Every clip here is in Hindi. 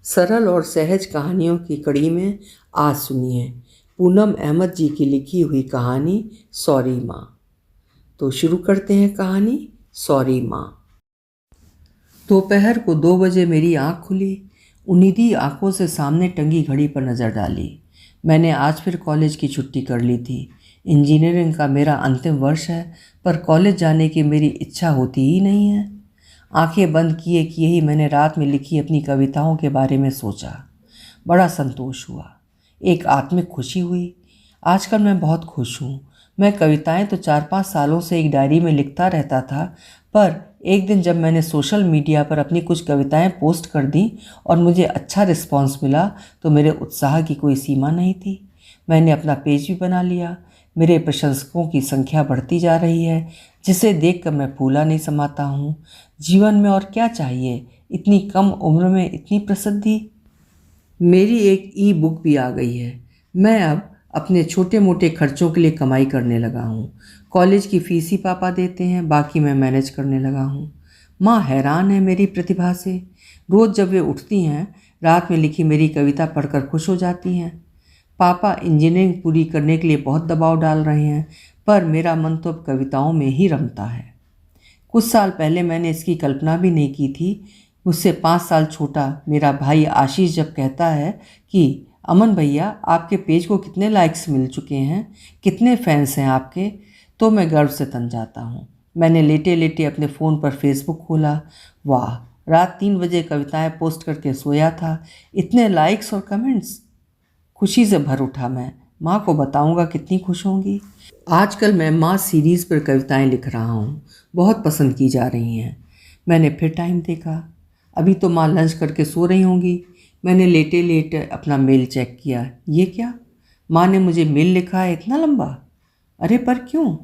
सरल और सहज कहानियों की कड़ी में आज सुनिए पूनम अहमद जी की लिखी हुई कहानी सॉरी माँ। तो शुरू करते हैं कहानी सॉरी माँ। दोपहर को 2 बजे मेरी आँख खुली। उन्नीदी आंखों से सामने टंगी घड़ी पर नज़र डाली। मैंने आज फिर कॉलेज की छुट्टी कर ली थी। इंजीनियरिंग का मेरा अंतिम वर्ष है, पर कॉलेज जाने की मेरी इच्छा होती ही नहीं है। आंखें बंद किए किए ही मैंने रात में लिखी अपनी कविताओं के बारे में सोचा। बड़ा संतोष हुआ, एक आत्मिक खुशी हुई। आजकल मैं बहुत खुश हूँ। मैं कविताएं तो 4-5 सालों से एक डायरी में लिखता रहता था, पर एक दिन जब मैंने सोशल मीडिया पर अपनी कुछ कविताएं पोस्ट कर दी और मुझे अच्छा रिस्पांस मिला तो मेरे उत्साह की कोई सीमा नहीं थी। मैंने अपना पेज भी बना लिया। मेरे प्रशंसकों की संख्या बढ़ती जा रही है, जिसे देखकर मैं फूला नहीं समाता हूँ। जीवन में और क्या चाहिए, इतनी कम उम्र में इतनी प्रसिद्धि। मेरी एक ई बुक भी आ गई है। मैं अब अपने छोटे मोटे खर्चों के लिए कमाई करने लगा हूँ। कॉलेज की फीस ही पापा देते हैं, बाकी मैं मैनेज करने लगा हूँ। माँ हैरान है मेरी प्रतिभा से। रोज़ जब वे उठती हैं, रात में लिखी मेरी कविता पढ़कर खुश हो जाती हैं। पापा इंजीनियरिंग पूरी करने के लिए बहुत दबाव डाल रहे हैं, पर मेरा मन तो अब कविताओं में ही रमता है। कुछ साल पहले मैंने इसकी कल्पना भी नहीं की थी। मुझसे 5 साल छोटा मेरा भाई आशीष जब कहता है कि अमन भैया आपके पेज को कितने लाइक्स मिल चुके हैं, कितने फैंस हैं आपके, तो मैं गर्व से तन जाता हूँ। मैंने लेटे लेटे अपने फ़ोन पर फेसबुक खोला। वाह, रात 3 बजे कविताएं पोस्ट करके सोया था, इतने लाइक्स और कमेंट्स। खुशी से भर उठा मैं। माँ को बताऊंगा कितनी खुश होंगी। आजकल मैं माँ सीरीज़ पर कविताएं लिख रहा हूँ, बहुत पसंद की जा रही हैं। मैंने फिर टाइम देखा, अभी तो माँ लंच करके सो रही होंगी। मैंने लेटे लेटे अपना मेल चेक किया। ये क्या, माँ ने मुझे मेल लिखा है इतना लंबा। अरे पर क्यों?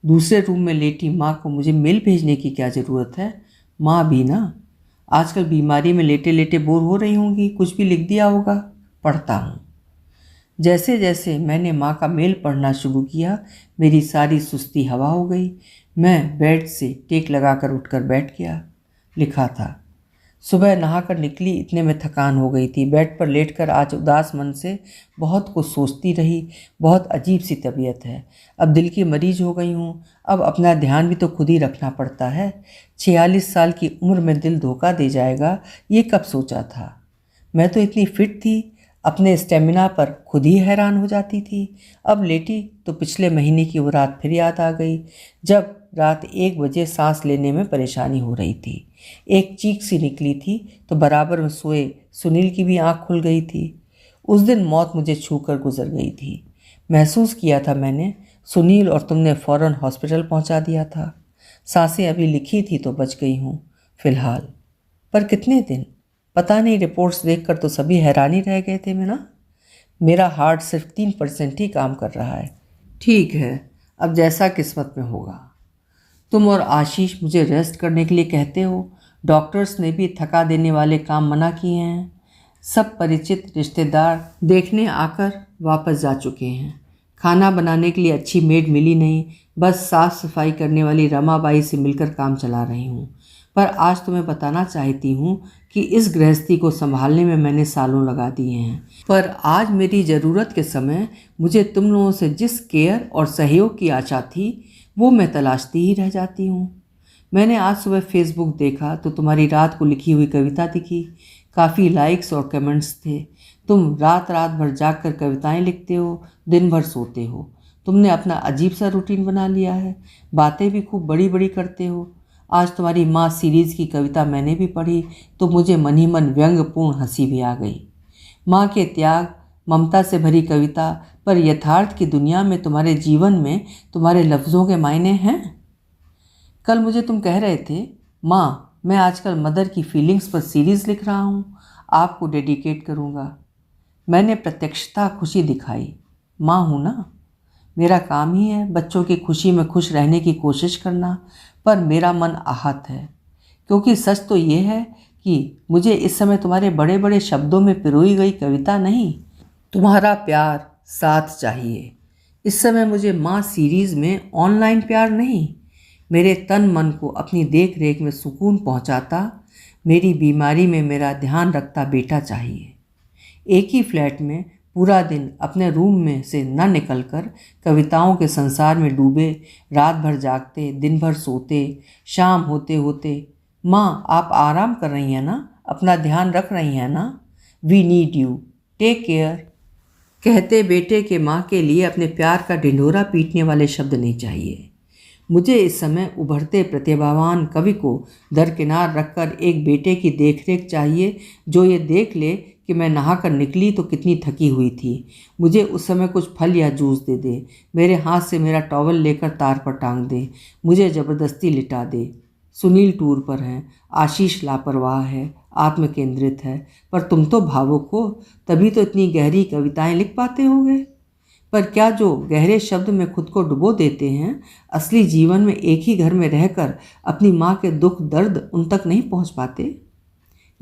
दूसरे रूम में लेटी माँ को मुझे मेल भेजने की क्या ज़रूरत है? माँ भी ना आजकल बीमारी में लेटे लेटे बोर हो रही होंगी, कुछ भी लिख दिया होगा। पढ़ता हूँ। जैसे जैसे मैंने माँ का मेल पढ़ना शुरू किया, मेरी सारी सुस्ती हवा हो गई। मैं बेड से टेक लगाकर उठकर बैठ गया। लिखा था, सुबह नहाकर निकली, इतने में थकान हो गई थी। बेड पर लेटकर आज उदास मन से बहुत कुछ सोचती रही। बहुत अजीब सी तबीयत है। अब दिल की मरीज हो गई हूँ। अब अपना ध्यान भी तो खुद ही रखना पड़ता है। 46 साल की उम्र में दिल धोखा दे जाएगा, ये कब सोचा था। मैं तो इतनी फिट थी, अपने स्टेमिना पर खुद ही हैरान हो जाती थी। अब लेटी तो पिछले महीने की वो रात फिर याद आ गई, जब रात 1 बजे सांस लेने में परेशानी हो रही थी। एक चीख सी निकली थी तो बराबर में सोए सुनील की भी आंख खुल गई थी। उस दिन मौत मुझे छूकर गुजर गई थी। महसूस किया था मैंने, सुनील और तुमने फ़ौरन हॉस्पिटल पहुंचा दिया था। सांसें अभी लिखी थी तो बच गई हूँ फिलहाल, पर कितने दिन पता नहीं। रिपोर्ट्स देखकर तो सभी हैरान ही रह गए थे। मैं ना, मेरा हार्ट सिर्फ 3% ही काम कर रहा है। ठीक है, अब जैसा किस्मत में होगा। तुम और आशीष मुझे रेस्ट करने के लिए कहते हो। डॉक्टर्स ने भी थका देने वाले काम मना किए हैं। सब परिचित रिश्तेदार देखने आकर वापस जा चुके हैं। खाना बनाने के लिए अच्छी मेड मिली नहीं, बस साफ़ सफाई करने वाली रमाबाई से मिलकर काम चला रही हूँ। पर आज तुम्हें बताना चाहती हूँ कि इस गृहस्थी को संभालने में मैंने सालों लगा दिए हैं, पर आज मेरी ज़रूरत के समय मुझे तुम लोगों से जिस केयर और सहयोग की आशा थी, वो मैं तलाशती ही रह जाती हूँ। मैंने आज सुबह फेसबुक देखा तो तुम्हारी रात को लिखी हुई कविता दिखी। काफ़ी लाइक्स और कमेंट्स थे। तुम रात रात भर जाग कर कविताएँ लिखते हो, दिन भर सोते हो। तुमने अपना अजीब सा रूटीन बना लिया है। बातें भी खूब बड़ी बड़ी करते हो। आज तुम्हारी माँ सीरीज़ की कविता मैंने भी पढ़ी तो मुझे मन ही मन व्यंग्यपूर्ण हंसी भी आ गई। माँ के त्याग, ममता से भरी कविता, पर यथार्थ की दुनिया में तुम्हारे जीवन में तुम्हारे लफ्ज़ों के मायने हैं। कल मुझे तुम कह रहे थे, माँ मैं आजकल मदर की फीलिंग्स पर सीरीज़ लिख रहा हूँ, आपको डेडिकेट करूँगा। मैंने प्रत्यक्षता खुशी दिखाई। माँ हूँ ना, मेरा काम ही है बच्चों की खुशी में खुश रहने की कोशिश करना, पर मेरा मन आहत है, क्योंकि सच तो ये है कि मुझे इस समय तुम्हारे बड़े बड़े शब्दों में पिरोई गई कविता नहीं, तुम्हारा प्यार साथ चाहिए। इस समय मुझे माँ सीरीज़ में ऑनलाइन प्यार नहीं, मेरे तन मन को अपनी देख रेख में सुकून पहुँचाता मेरी बीमारी में मेरा ध्यान रखता बेटा चाहिए। एक ही फ्लैट में पूरा दिन अपने रूम में से न निकलकर कविताओं के संसार में डूबे, रात भर जागते, दिन भर सोते, शाम होते होते, माँ आप आराम कर रही हैं ना, अपना ध्यान रख रही हैं ना, we need you, take care कहते बेटे के माँ के लिए अपने प्यार का ढिंढोरा पीटने वाले शब्द नहीं चाहिए। मुझे इस समय उभरते प्रतिभावान कवि को दरकिनार रखकर एक बेटे की देखरेख चाहिए, जो ये देख ले कि मैं नहाकर निकली तो कितनी थकी हुई थी। मुझे उस समय कुछ फल या जूस दे दे, मेरे हाथ से मेरा टॉवल लेकर तार पर टांग दे, मुझे ज़बरदस्ती लिटा दे। सुनील टूर पर हैं, आशीष लापरवाह है, आत्म केंद्रित है, पर तुम तो भावुक हो, तभी तो इतनी गहरी कविताएं लिख पाते होगे। पर क्या जो गहरे शब्द में खुद को डुबो देते हैं, असली जीवन में एक ही घर में रहकर अपनी माँ के दुख दर्द उन तक नहीं पहुँच पाते,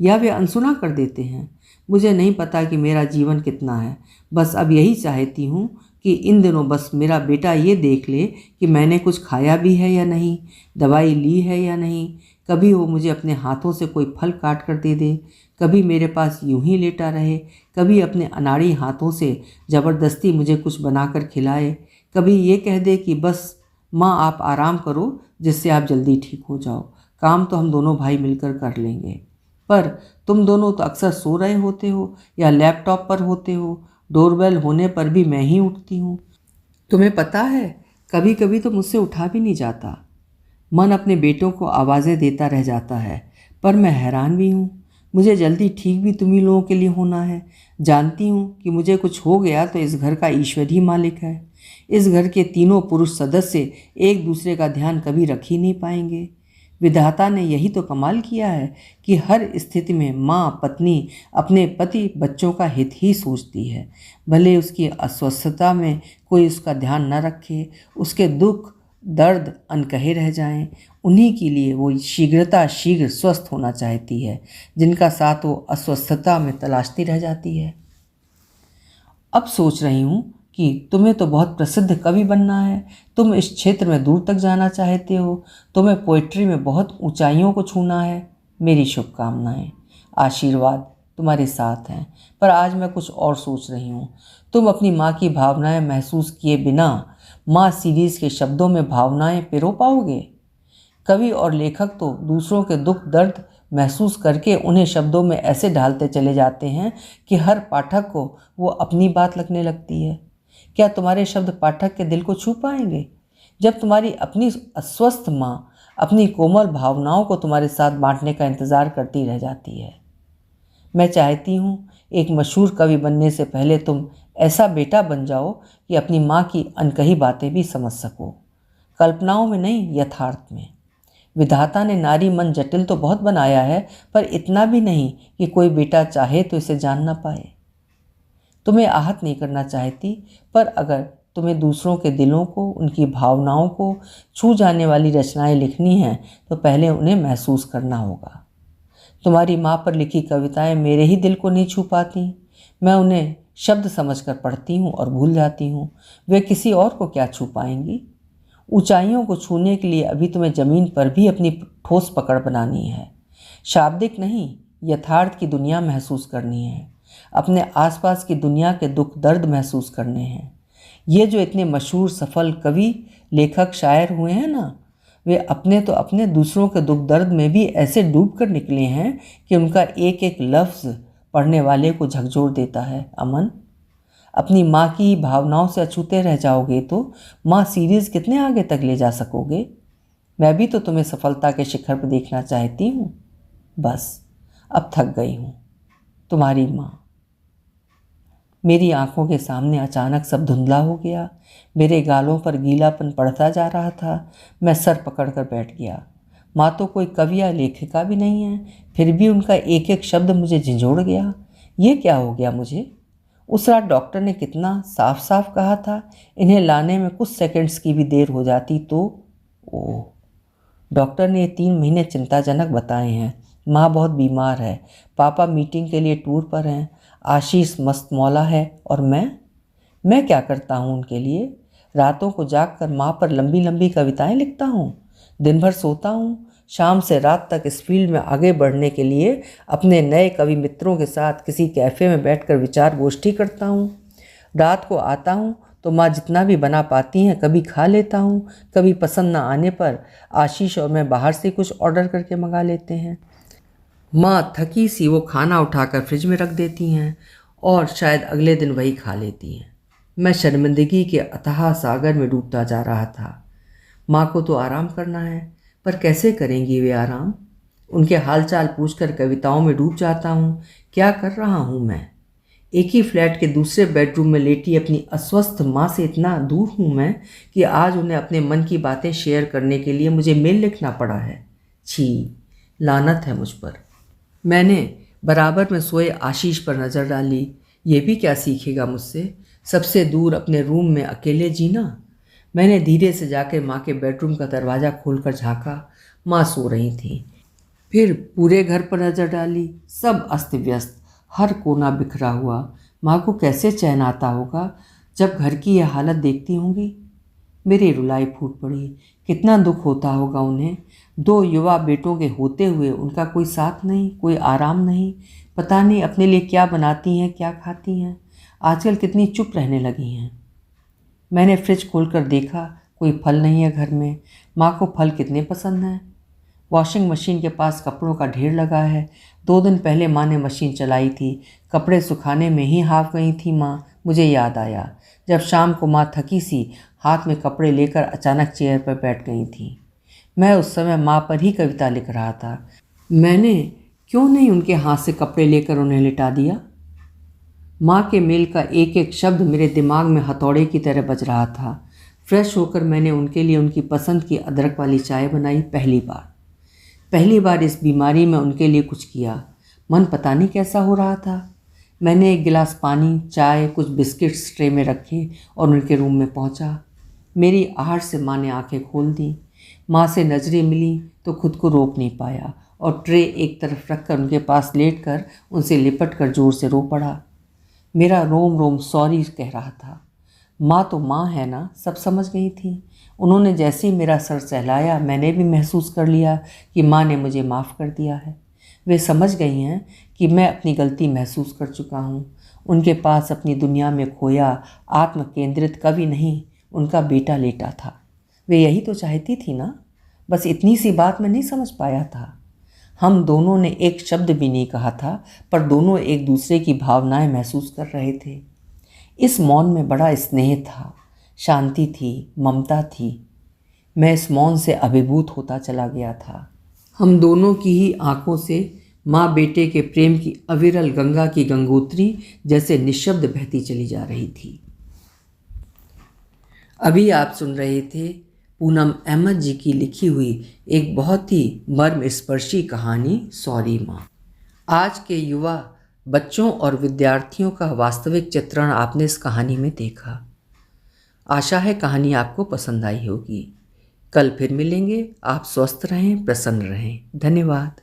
या वे अनसुना कर देते हैं? मुझे नहीं पता कि मेरा जीवन कितना है, बस अब यही चाहती हूँ कि इन दिनों बस मेरा बेटा ये देख ले कि मैंने कुछ खाया भी है या नहीं, दवाई ली है या नहीं। कभी वो मुझे अपने हाथों से कोई फल काट कर दे दे, कभी मेरे पास यूं ही लेटा रहे, कभी अपने अनाड़ी हाथों से ज़बरदस्ती मुझे कुछ बनाकर खिलाए, कभी ये कह दे कि बस माँ आप आराम करो जिससे आप जल्दी ठीक हो जाओ, काम तो हम दोनों भाई मिलकर कर लेंगे। पर तुम दोनों तो अक्सर सो रहे होते हो या लैपटॉप पर होते हो, डोरबेल होने पर भी मैं ही उठती हूँ। तुम्हें पता है, कभी कभी तो मुझसे उठा भी नहीं जाता। मन अपने बेटों को आवाज़ें देता रह जाता है, पर मैं हैरान भी हूँ। मुझे जल्दी ठीक भी तुम्ही लोगों के लिए होना है। जानती हूँ कि मुझे कुछ हो गया तो इस घर का ईश्वर ही मालिक है। इस घर के तीनों पुरुष सदस्य एक दूसरे का ध्यान कभी रख ही नहीं पाएंगे। विधाता ने यही तो कमाल किया है कि हर स्थिति में माँ पत्नी अपने पति बच्चों का हित ही सोचती है। भले उसकी अस्वस्थता में कोई उसका ध्यान न रखे, उसके दुख दर्द अनकहे रह जाएं, उन्हीं के लिए वो शीघ्र स्वस्थ होना चाहती है, जिनका साथ वो अस्वस्थता में तलाशती रह जाती है। अब सोच रही हूँ कि तुम्हें तो बहुत प्रसिद्ध कवि बनना है, तुम इस क्षेत्र में दूर तक जाना चाहते हो, तुम्हें पोइट्री में बहुत ऊंचाइयों को छूना है। मेरी शुभकामनाएं, आशीर्वाद तुम्हारे साथ हैं। पर आज मैं कुछ और सोच रही हूँ। तुम अपनी माँ की भावनाएं महसूस किए बिना माँ सीरीज़ के शब्दों में भावनाएं पिरो पाओगे? कवि और लेखक तो दूसरों के दुख दर्द महसूस करके उन्हें शब्दों में ऐसे ढालते चले जाते हैं कि हर पाठक को वो अपनी बात लगने लगती है। क्या तुम्हारे शब्द पाठक के दिल को छू पाएंगे? जब तुम्हारी अपनी अस्वस्थ माँ अपनी कोमल भावनाओं को तुम्हारे साथ बांटने का इंतज़ार करती रह जाती है। मैं चाहती हूँ एक मशहूर कवि बनने से पहले तुम ऐसा बेटा बन जाओ कि अपनी माँ की अनकही बातें भी समझ सको, कल्पनाओं में नहीं, यथार्थ में। विधाता ने नारी मन जटिल तो बहुत बनाया है, पर इतना भी नहीं कि कोई बेटा चाहे तो इसे जान ना पाए। तुम्हें आहत नहीं करना चाहती, पर अगर तुम्हें दूसरों के दिलों को, उनकी भावनाओं को छू जाने वाली रचनाएं लिखनी हैं तो पहले उन्हें महसूस करना होगा। तुम्हारी माँ पर लिखी कविताएं मेरे ही दिल को नहीं छू पाती। मैं उन्हें शब्द समझकर पढ़ती हूँ और भूल जाती हूँ। वे किसी और को क्या छू पाएंगी? ऊंचाइयों को छूने के लिए अभी तुम्हें ज़मीन पर भी अपनी ठोस पकड़ बनानी है। शाब्दिक नहीं, यथार्थ की दुनिया महसूस करनी है। अपने आसपास की दुनिया के दुख दर्द महसूस करने हैं। ये जो इतने मशहूर सफल कवि लेखक शायर हुए हैं ना, वे अपने तो अपने दूसरों के दुख दर्द में भी ऐसे डूब कर निकले हैं कि उनका एक एक लफ्ज़ पढ़ने वाले को झकझोर देता है। अमन, अपनी माँ की भावनाओं से अछूते रह जाओगे तो माँ सीरीज़ कितने आगे तक ले जा सकोगे? मैं भी तो तुम्हें सफलता के शिखर पर देखना चाहती हूँ। बस अब थक गई हूँ। तुम्हारी माँ। मेरी आंखों के सामने अचानक सब धुंधला हो गया। मेरे गालों पर गीलापन पड़ता जा रहा था। मैं सर पकड़कर बैठ गया। माँ तो कोई कवि या लेखिका भी नहीं है, फिर भी उनका एक एक शब्द मुझे झंझोड़ गया। ये क्या हो गया मुझे? उस रात डॉक्टर ने कितना साफ साफ कहा था, इन्हें लाने में कुछ सेकंड्स की भी देर हो जाती तो। ओह, डॉक्टर ने 3 महीने चिंताजनक बताए हैं। माँ बहुत बीमार है, पापा मीटिंग के लिए टूर पर हैं, आशीष मस्त मौला है, और मैं क्या करता हूँ उनके लिए? रातों को जाग कर माँ पर लंबी लंबी कविताएं लिखता हूँ, दिन भर सोता हूँ, शाम से रात तक इस फील्ड में आगे बढ़ने के लिए अपने नए कवि मित्रों के साथ किसी कैफ़े में बैठकर विचार गोष्ठी करता हूँ। रात को आता हूँ तो माँ जितना भी बना पाती हैं कभी खा लेता हूँ, कभी पसंद ना आने पर आशीष और मैं बाहर से कुछ ऑर्डर करके मंगा लेते हैं। माँ थकी सी वो खाना उठाकर फ्रिज में रख देती हैं और शायद अगले दिन वही खा लेती हैं। मैं शर्मिंदगी के अथाह सागर में डूबता जा रहा था। माँ को तो आराम करना है, पर कैसे करेंगी वे आराम? उनके हालचाल पूछकर कविताओं में डूब जाता हूँ। क्या कर रहा हूँ मैं? एक ही फ्लैट के दूसरे बेडरूम में लेटी अपनी अस्वस्थ माँ से इतना दूर हूँ मैं कि आज उन्हें अपने मन की बातें शेयर करने के लिए मुझे मेल लिखना पड़ा है। छी, लानत है मुझ पर। मैंने बराबर में सोए आशीष पर नज़र डाली। ये भी क्या सीखेगा मुझसे, सबसे दूर अपने रूम में अकेले जीना। मैंने धीरे से जाकर माँ के बेडरूम का दरवाज़ा खोलकर झाँका। माँ सो रही थी। फिर पूरे घर पर नज़र डाली। सब अस्त व्यस्त, हर कोना बिखरा हुआ। माँ को कैसे चैन आता होगा जब घर की यह हालत देखती होंगी। मेरी रुलाई फूट पड़ी। कितना दुख होता होगा उन्हें। 2 युवा बेटों के होते हुए उनका कोई साथ नहीं, कोई आराम नहीं। पता नहीं अपने लिए क्या बनाती हैं, क्या खाती हैं। आजकल कितनी चुप रहने लगी हैं। मैंने फ्रिज खोलकर देखा, कोई फल नहीं है घर में। माँ को फल कितने पसंद हैं। वॉशिंग मशीन के पास कपड़ों का ढेर लगा है। 2 दिन पहले माँ ने मशीन चलाई थी। कपड़े सुखाने में ही हाफ गई थी माँ। मुझे याद आया जब शाम को माँ थकी सी हाथ में कपड़े लेकर अचानक चेयर पर बैठ गई थी। मैं उस समय माँ पर ही कविता लिख रहा था। मैंने क्यों नहीं उनके हाथ से कपड़े लेकर उन्हें लिटा दिया। माँ के मेल का एक एक शब्द मेरे दिमाग में हथौड़े की तरह बज रहा था। फ्रेश होकर मैंने उनके लिए उनकी पसंद की अदरक वाली चाय बनाई। पहली बार इस बीमारी में उनके लिए कुछ किया। मन पता नहीं कैसा हो रहा था। मैंने एक गिलास पानी, चाय, कुछ बिस्किट्स ट्रे में रखे और उनके रूम में पहुंचा। मेरी आहट से माँ ने आंखें खोल दी। माँ से नज़रें मिली तो खुद को रोक नहीं पाया और ट्रे एक तरफ रखकर उनके पास लेटकर उनसे लिपट कर जोर से रो पड़ा। मेरा रोम रोम सॉरी कह रहा था। माँ तो माँ है ना, सब समझ गई थी। उन्होंने जैसे ही मेरा सर सहलाया मैंने भी महसूस कर लिया कि माँ ने मुझे माफ़ कर दिया है। वे समझ गई हैं कि मैं अपनी गलती महसूस कर चुका हूँ। उनके पास अपनी दुनिया में खोया आत्म केंद्रित कवि नहीं, उनका बेटा लेटा था। वे यही तो चाहती थी ना। बस इतनी सी बात मैं नहीं समझ पाया था। हम दोनों ने एक शब्द भी नहीं कहा था, पर दोनों एक दूसरे की भावनाएं महसूस कर रहे थे। इस मौन में बड़ा स्नेह था, शांति थी, ममता थी। मैं इस मौन से अभिभूत होता चला गया था। हम दोनों की ही आंखों से माँ बेटे के प्रेम की अविरल गंगा की गंगोत्री जैसे निःशब्द बहती चली जा रही थी। अभी आप सुन रहे थे पूनम अहमद जी की लिखी हुई एक बहुत ही मर्मस्पर्शी कहानी सॉरी माँ। आज के युवा बच्चों और विद्यार्थियों का वास्तविक चित्रण आपने इस कहानी में देखा। आशा है कहानी आपको पसंद आई होगी। कल फिर मिलेंगे। आप स्वस्थ रहें, प्रसन्न रहें। धन्यवाद।